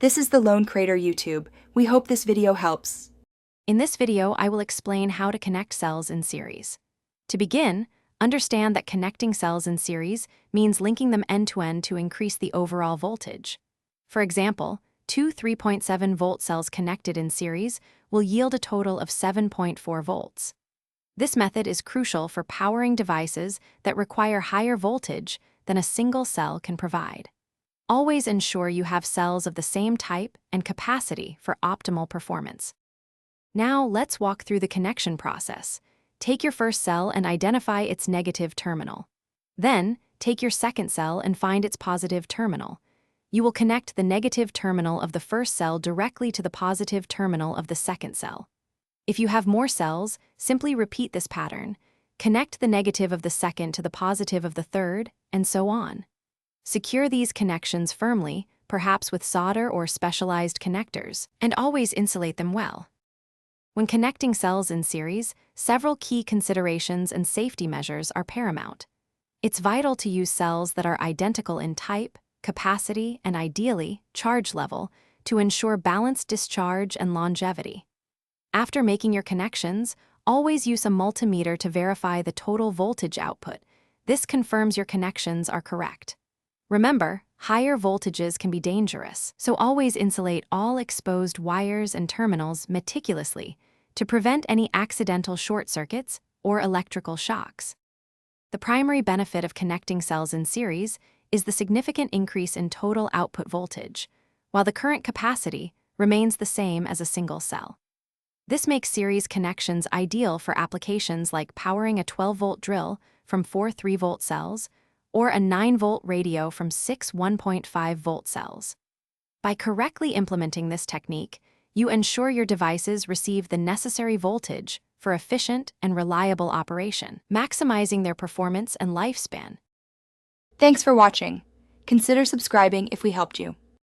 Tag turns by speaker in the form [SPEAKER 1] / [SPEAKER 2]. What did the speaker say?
[SPEAKER 1] This is the Lone Crater YouTube. We hope this video helps.
[SPEAKER 2] In this video, I will explain how to connect cells in series. To begin, understand that connecting cells in series means linking them end-to-end to increase the overall voltage. For example, two 3.7-volt cells connected in series will yield a total of 7.4 volts. This method is crucial for powering devices that require higher voltage than a single cell can provide. Always ensure you have cells of the same type and capacity for optimal performance. Now, let's walk through the connection process. Take your first cell and identify its negative terminal. Then, take your second cell and find its positive terminal. You will connect the negative terminal of the first cell directly to the positive terminal of the second cell. If you have more cells, simply repeat this pattern. Connect the negative of the second to the positive of the third, and so on. Secure these connections firmly, perhaps with solder or specialized connectors, and always insulate them well. When connecting cells in series, several key considerations and safety measures are paramount. It's vital to use cells that are identical in type, capacity, and ideally, charge level to ensure balanced discharge and longevity. After making your connections, always use a multimeter to verify the total voltage output. This confirms your connections are correct. Remember, higher voltages can be dangerous, so always insulate all exposed wires and terminals meticulously to prevent any accidental short circuits or electrical shocks. The primary benefit of connecting cells in series is the significant increase in total output voltage, while the current capacity remains the same as a single cell. This makes series connections ideal for applications like powering a 12-volt drill from 4 3-volt cells or a 9-volt radio from 6 1.5-volt cells. By correctly implementing this technique, you ensure your devices receive the necessary voltage for efficient and reliable operation, maximizing their performance and lifespan.
[SPEAKER 1] Thanks for watching. Consider subscribing if we helped you.